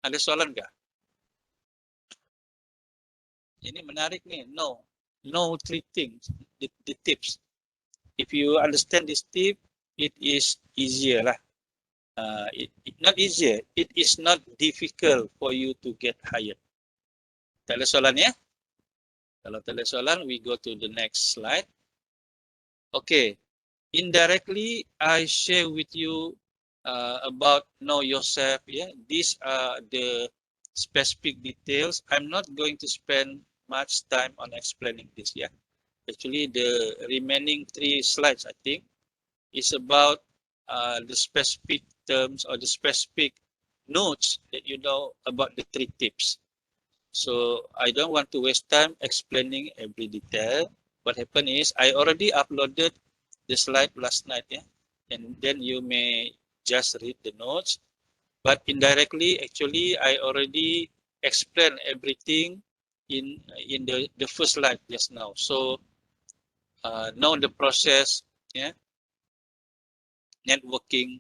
Ada soalan nggak? Ini menarik nih. No three things. The tips. If you understand this tip, it is easier lah. Not easier. It is not difficult for you to get hired. Tak ada soalan ya? Kalau tak ada soalan, we go to the next slide. Okay. Indirectly, I share with you about know yourself. Yeah, these are the specific details. I'm not going to spend much time on explaining this. Yeah, actually, the remaining 3 slides, I think, is about the specific terms or the specific notes that you know about the 3 tips. So I don't want to waste time explaining every detail. What happened is I already uploaded the slide last night, yeah, and then you may just read the notes. But indirectly, actually, I already explained everything in the first slide just now. So know the process, yeah, networking.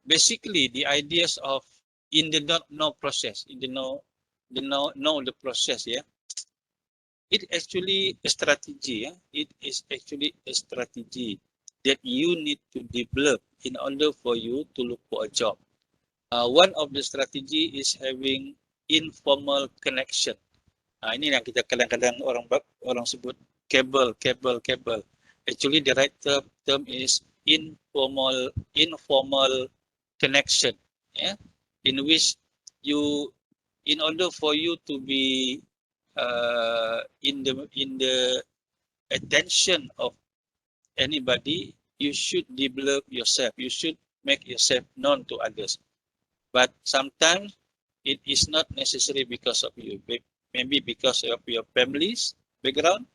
Basically, the ideas of in the not know process, in the know the process, yeah. It actually a strategy. Yeah? It is actually a strategy that you need to develop in order for you to look for a job. One of the strategy is having informal connection. Ini yang kita kadang-kadang orang sebut cable. Actually, the right term is informal connection. Yeah, in which you, in order for you to be in the attention of anybody, you should develop yourself. You should make yourself known to others. But sometimes it is not necessary because of you. Maybe because of your family's background,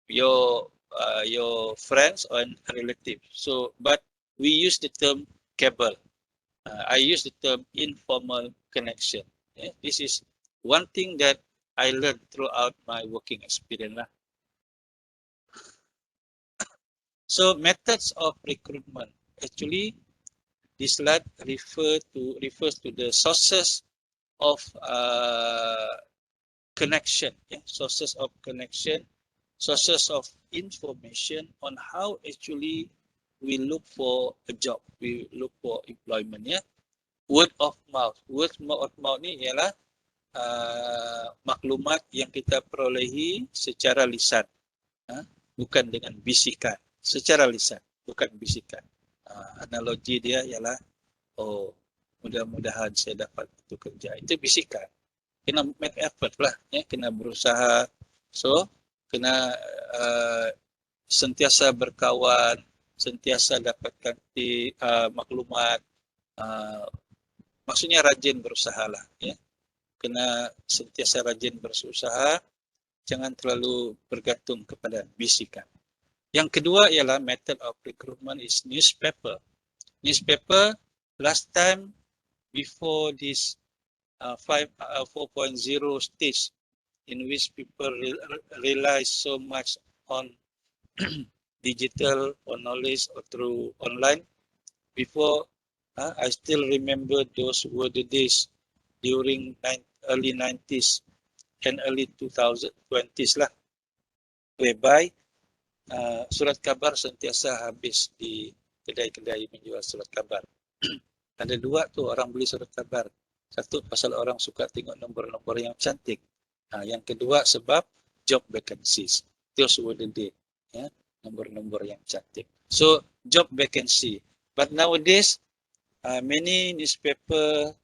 your friends and relatives. So, but we use the term cable. I use the term informal connection. Yeah? This is one thing that I learned throughout my working experience. So methods of recruitment. Actually, this slide refers to the sources of connection. Yeah? Sources of connection, sources of information on how actually we look for a job, we look for employment. Yeah? Word of mouth. Word of mouth ni ialah maklumat yang kita perolehi secara lisan, bukan dengan bisikan. Secara lisan, bukan bisikan. Analogi dia ialah, oh, mudah-mudahan saya dapat itu kerja. Itu bisikan. Kena make effort lah, ya, kena berusaha. So, kena sentiasa berkawan, sentiasa dapatkan maklumat. Maksudnya rajin berusaha lah, ya. Kena sentiasa rajin berusaha, jangan terlalu bergantung kepada bisikan. Yang kedua ialah method of recruitment is newspaper. Newspaper, last time before this 4.0 stage in which people rely so much on digital or knowledge or through online. Before, I still remember those were the days during early 90s and early 2020s lah, whereby surat kabar sentiasa habis di kedai-kedai menjual surat kabar. Ada 2 tu orang beli surat kabar. Satu pasal orang suka tengok nombor-nombor yang cantik. Yang kedua sebab job vacancies. Those were the day, ya, nombor-nombor yang cantik. So job vacancy. But nowadays many newspaper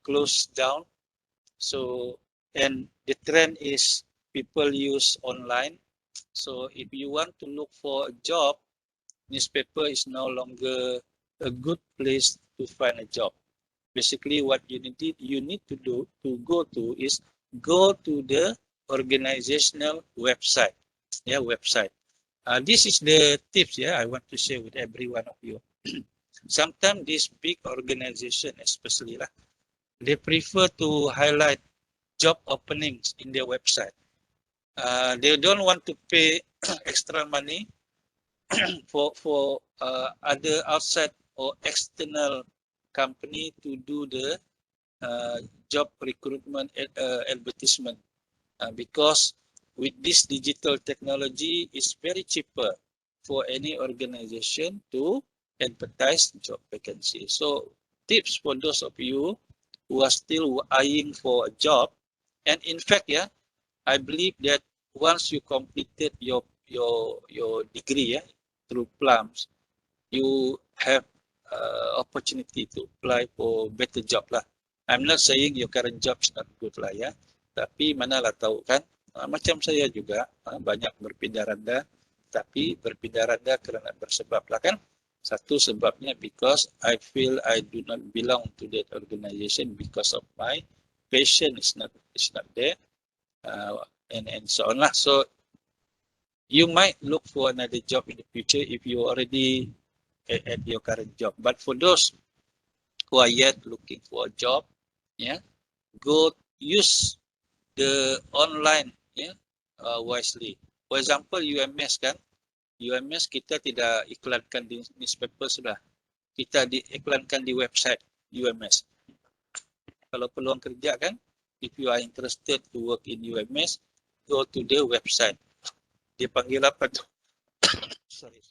closed down. So, and the trend is people use online. So if you want to look for a job, newspaper is no longer a good place to find a job. Basically, what you need to do to go to is go to the organizational website. Yeah, website. This is the tips. Yeah, I want to share with every one of you. Sometimes this big organization, especially lah, they prefer to highlight job openings in their website. They don't want to pay extra money for other outside or external company to do the job recruitment advertisement because with this digital technology, it's very cheaper for any organization to advertise job vacancy. So tips for those of you who are still eyeing for a job, and in fact, yeah, I believe that once you completed your degree, yeah, through PLUMS, you have opportunity to apply for better job lah. I'm not saying your current job is not good lah ya, tapi manalah tahu kan, macam saya juga banyak berpindah randa, tapi berpindah randa kerana bersebab lah kan. Satu sebabnya because I feel I do not belong to that organization because of my passion is not there, and so on lah. So you might look for another job in the future if you already at your current job. But for those who are yet looking for a job, yeah, go use the online, yeah, wisely. For example, UMS kan, UMS kita tidak iklankan di newspaper sudah, kita diiklankan di website UMS. Kalau peluang kerja kan, if you are interested to work in UMS, go to the website. Dia panggil apa tu? sorry.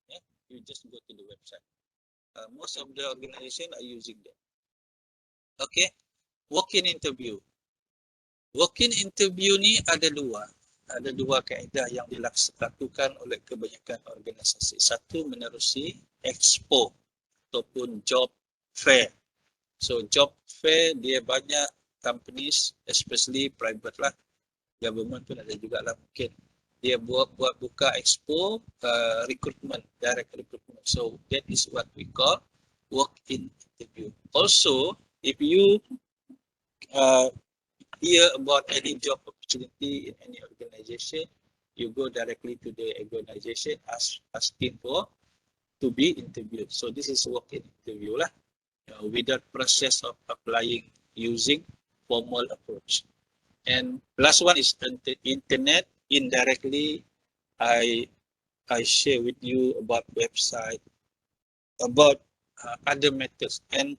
Yeah, you just go to the website. Most of the organization are using that. Okay, walk-in interview. Walk-in interview ni ada dua kaedah yang dilakukan oleh kebanyakan organisasi. Satu menerusi expo ataupun job fair. So job fair dia banyak companies, especially private lah, government pun ada juga lah mungkin. Dia buat buka expo recruitment, direct recruitment. So that is what we call walk-in interview. Also, if you hear about any job opportunity in any organization, you go directly to the organization asking for to be interviewed. So this is walk-in interview lah, without process of applying using formal approach. And last one is internet. Indirectly, I share with you about website, about other methods. And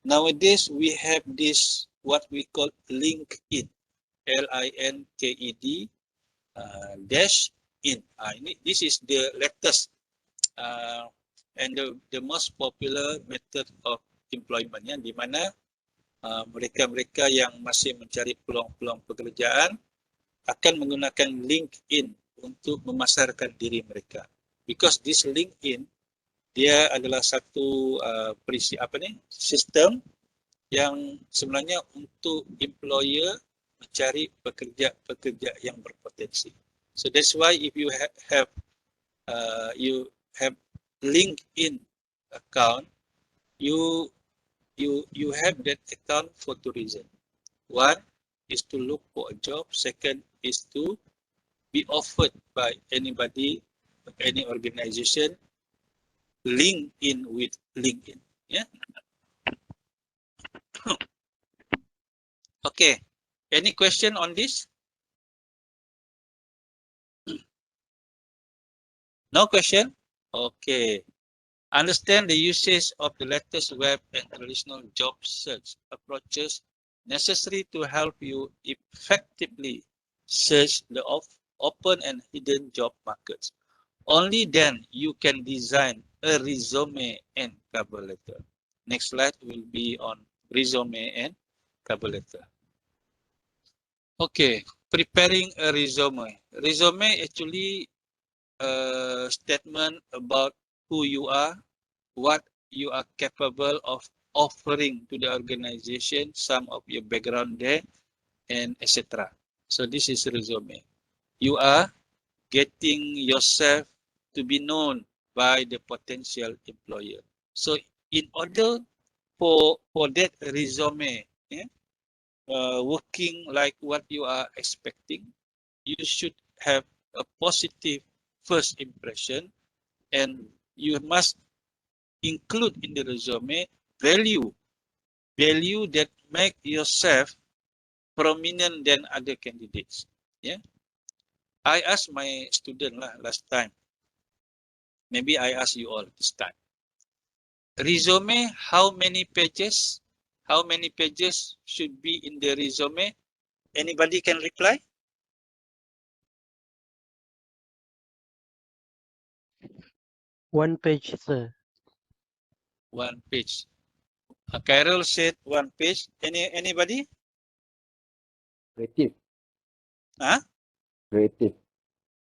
nowadays we have this what we call LinkedIn, LINKED dash in. This is the latest and the most popular method of employment, ya, di mana mereka-mereka yang masih mencari peluang-peluang pekerjaan akan menggunakan LinkedIn untuk memasarkan diri mereka. Because this LinkedIn dia adalah satu sistem yang sebenarnya untuk employer mencari pekerja yang berpotensi. So that's why if you have LinkedIn account, you have that account for two reasons. One is to look for a job. Second is to be offered by anybody, any organization, link in with LinkedIn. Yeah. Okay. Any question on this? No question? Okay. Understand the usage of the latest web and traditional job search approaches necessary to help you effectively search the open and hidden job markets. Only then you can design a resume and cover letter. Next slide will be on resume and cover letter. Okay, preparing a resume. Resume actually a statement about who you are, what you are capable of offering to the organization, some of your background there, and etc. So this is resume. You are getting yourself to be known by the potential employer. So in order for that resume, yeah, working like what you are expecting, you should have a positive first impression, and you must include in the resume value that make yourself prominent than other candidates. Yeah, I asked my student last time, Maybe I ask you all this time. Resume, how many pages? How many pages should be in the resume? Anybody can reply? 1 page, sir. 1 page. Carol said 1 page. Anybody? Creative. Huh? Creative.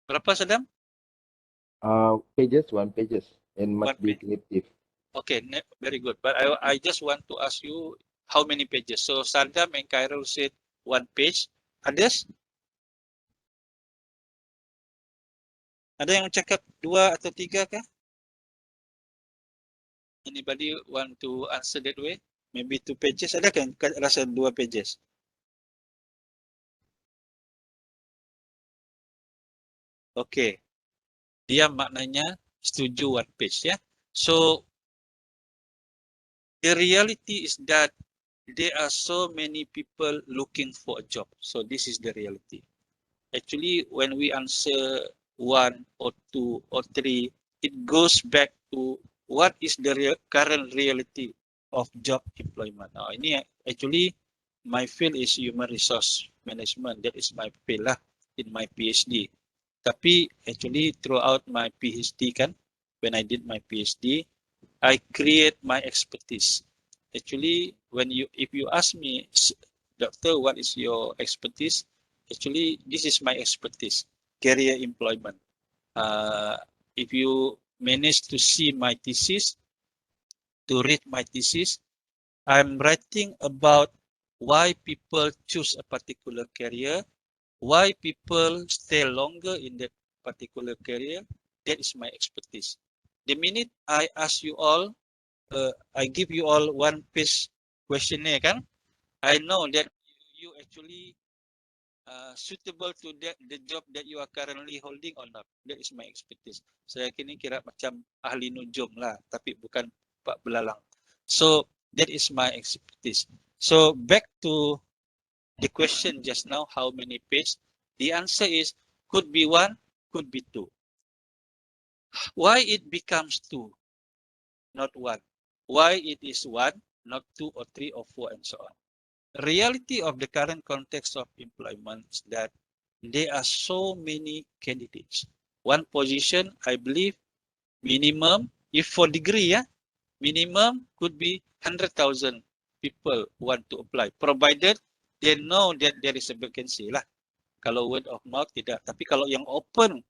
Berapa, Saddam? Pages, 1 pages. And must 1 be page. creative. Okay, very good. But I just want to ask you how many pages. So Saddam and Carol said 1 page. Others? Ada yang cakap 2 atau 3 kah? Anybody want to answer that way? Maybe 2 pages. Ada kan rasa 2 pages? Okay. Dia maknanya setuju 1 page ya. So the reality is that there are so many people looking for a job. So this is the reality. Actually, when we answer 1 or 2 or 3, it goes back to what is the current reality of job employment. Now, ini actually my field is human resource management. That is my field lah in my PhD. Tapi actually throughout my PhD kan, when I did my PhD, I create my expertise. Actually, if you ask me, doctor, what is your expertise? Actually, this is my expertise, career employment. If you manage to see my thesis, to read my thesis, I'm writing about why people choose a particular career, why people stay longer in that particular career. That is my expertise. The minute I ask you all, I give you all 1 page questionnaire kan, I know that you actually suitable to the job that you are currently holding or not. That is my expertise. Saya kini kira macam ahli nujum lah, tapi bukan Pak Belalang. So that is my expertise. So back to the question just now, how many pages? The answer is could be 1, could be 2. Why it becomes 2, not 1? Why it is 1, not 2 or 3 or 4 and so on? Reality of the current context of employment is that there are so many candidates. One position, I believe, minimum, if for degree, minimum could be 100,000 people want to apply, provided they know that there is a vacancy lah. Kalau word of mouth tidak, tapi kalau yang open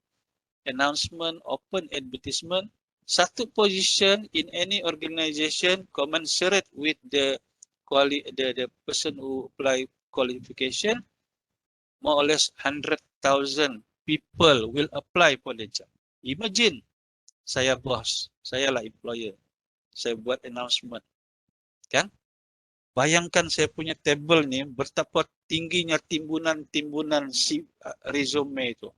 announcement, open advertisement, satu position in any organization commensurate with the person who apply qualification, more or less 100,000 people will apply for the job. Imagine, saya bos, saya lah employer, saya buat announcement, kan? Bayangkan saya punya table ni betapa tingginya timbunan resume itu.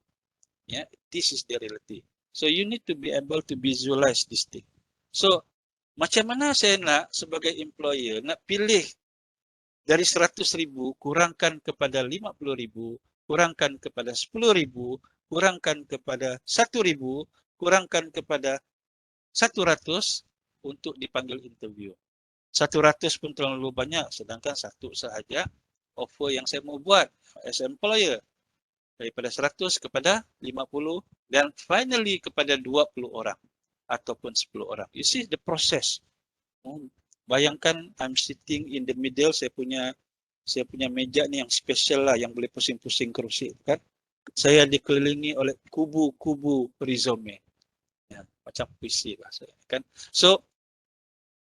Yeah, this is the reality. So you need to be able to visualize this thing. So macam mana saya nak sebagai employer nak pilih dari 100,000 kurangkan kepada 50,000, kurangkan kepada 10,000, kurangkan kepada 1,000, kurangkan kepada 100 untuk dipanggil interview. 100 pun terlalu banyak, sedangkan 1 sahaja offer yang saya mau buat as employer. Daripada 100 kepada 50 dan finally kepada 20 orang ataupun 10 orang. You see the process. Bayangkan I'm sitting in the middle, saya punya meja ni yang special lah, yang boleh pusing-pusing kerusi kan. Saya dikelilingi oleh kubu-kubu resume. Ya, macam puisi lah saya kan. So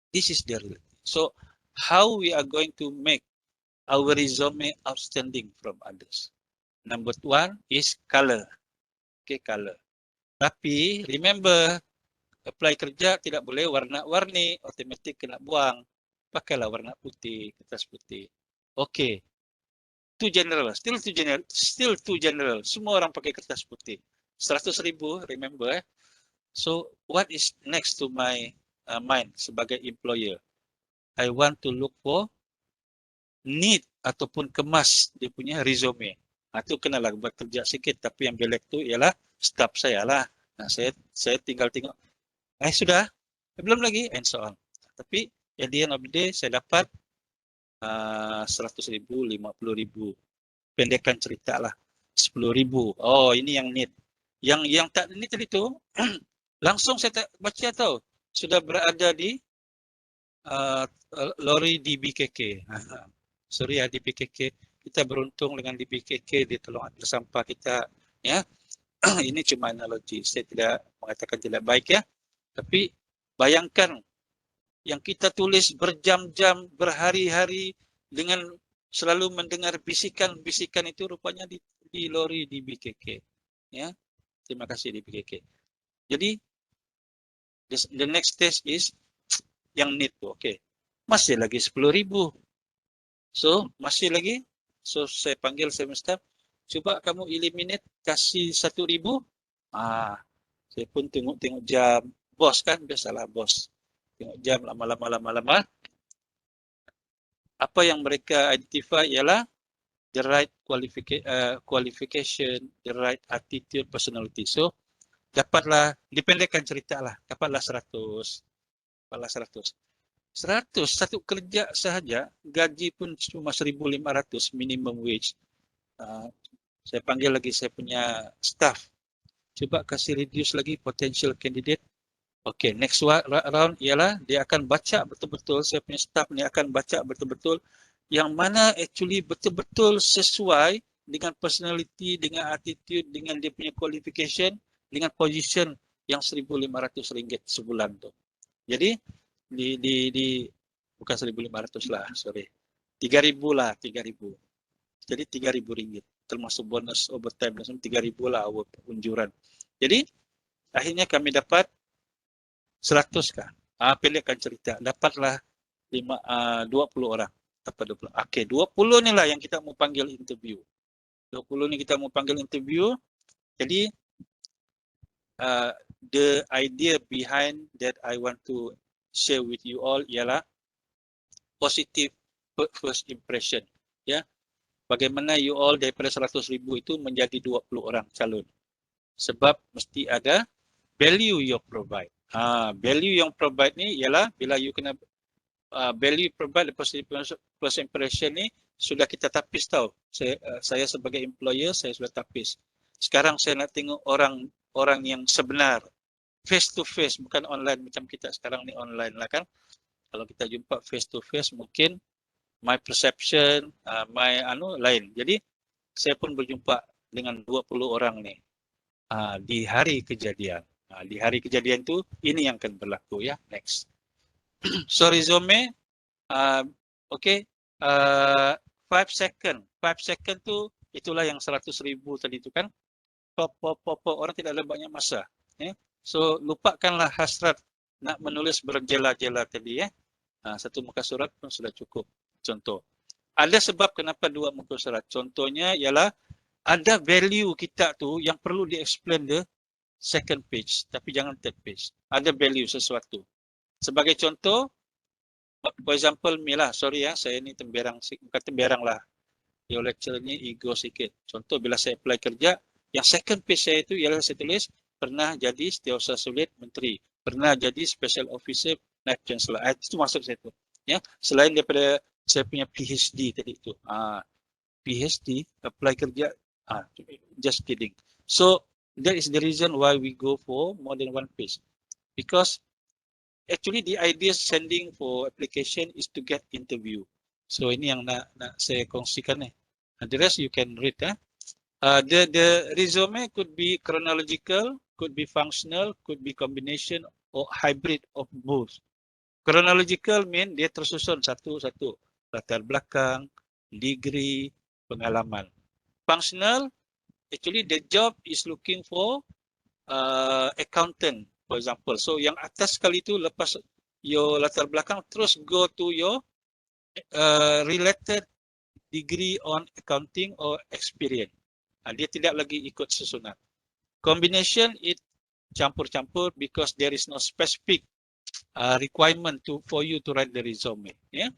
this is the reality. So how we are going to make our resume outstanding from others? Number 1 is color. Okay, color. Tapi remember, apply kerja tidak boleh warna-warni, automatic kena buang. Pakailah warna putih, kertas putih. Okay. Too general, still too general. Semua orang pakai kertas putih. 100,000, remember. So what is next to my mind sebagai employer? I want to look for neat ataupun kemas dia punya resume. Itu kenalah buat kerja sikit, tapi yang belek tu ialah staff saya lah. Nah, saya tinggal tengok. Sudah? Belum lagi, and so on. Tapi at the end of the day, saya dapat 100.000, 50.000. Pendekkan cerita lah. 10.000. Oh, ini yang need. Yang tak need tadi tu, langsung saya tak baca tahu. Sudah berada di lori di BKK. Sorry ya, di BKK. Kita beruntung dengan di BKK, dia tolong ambil sampah kita. Ya, ini cuma analogi. Saya tidak mengatakan tidak baik ya. Tapi bayangkan yang kita tulis berjam-jam, berhari-hari dengan selalu mendengar bisikan-bisikan itu rupanya di lori di BKK. Ya, terima kasih di BKK. Jadi the next stage is yang need tu, okay. Masih lagi 10.000. So masih lagi. So saya panggil saya staff, cuba kamu eliminate, kasih 1.000. Saya pun tengok jam. Bos kan, biasalah bos. Tengok jam lama-lama. Apa yang mereka identify ialah the right qualification, the right attitude, personality. So dapatlah, dipendekkan cerita lah, dapatlah 100. 100 satu kerja sahaja, gaji pun cuma 1.500 minimum wage. Saya panggil lagi saya punya staff, cuba kasih reduce lagi potential candidate. Okay, next round ialah dia akan baca betul-betul, saya punya staff ni akan baca betul-betul yang mana actually betul-betul sesuai dengan personality, dengan attitude, dengan dia punya qualification, dengan position yang RM1.500 sebulan tu. Jadi di bukan 1.500 lah, sorry. 3.000 lah, 3.000. Jadi RM3.000 termasuk bonus overtime dan 3.000 lah unjuran. Jadi akhirnya kami dapat 100 kah? Pendekkan cerita. Dapatlah 20 orang. Dapat 20. Okey, 20 ni lah yang kita mau panggil interview. 20 ni kita mau panggil interview. Jadi the idea behind that I want to share with you all ialah positive first impression. Ya. Bagaimana you all daripada 100,000 itu menjadi 20 orang calon. Sebab mesti ada value you provide. Value yang provide ni ialah bila you kena value provide positive first impression ni sudah kita tapis tahu. Saya sebagai employer saya sudah tapis. Sekarang saya nak tengok orang yang sebenar, face to face, bukan online macam kita sekarang ni online lah kan. Kalau kita jumpa face to face mungkin my perception, lain. Jadi saya pun berjumpa dengan 20 orang ni di hari kejadian. Di hari kejadian tu ini yang akan berlaku ya. Next. So resume, okay. 5 second. 5 second tu itulah yang 100,000 tadi tu kan. Orang tidak ada banyak masa. So lupakanlah hasrat nak menulis berjela-jela tadi ya. Satu muka surat pun sudah cukup. Contoh. Ada sebab kenapa 2 muka surat. Contohnya ialah ada value kita tu yang perlu di-explain the second page, tapi jangan third page. Ada value sesuatu. Sebagai contoh, for example, Mila, sorry ya, saya ni temberang, bukan temberang lah. Your lecture ni ego sikit. Contoh, bila saya apply kerja, yang second page saya itu ialah saya tulis, pernah jadi Setiausaha Sulit Menteri, pernah jadi Special Officer Naib Chancellor. Itu masuk saya tu. Ya, selain daripada saya punya PhD tadi itu. PhD, apply kerja, just kidding. So, that is the reason why we go for more than one page. Because actually the idea sending for application is to get interview. So ini yang nak saya kongsikan ni. The rest you can read. The resume could be chronological, could be functional, could be combination or hybrid of both. Chronological mean dia tersusun satu-satu. Latar belakang, degree, pengalaman. Functional, actually the job is looking for accountant, for example. So yang atas sekali tu lepas your latar belakang, terus go to your related degree on accounting or experience. Dia tidak lagi ikut susunan. Combination it campur-campur because there is no specific requirement for you to write the resume. Yeah.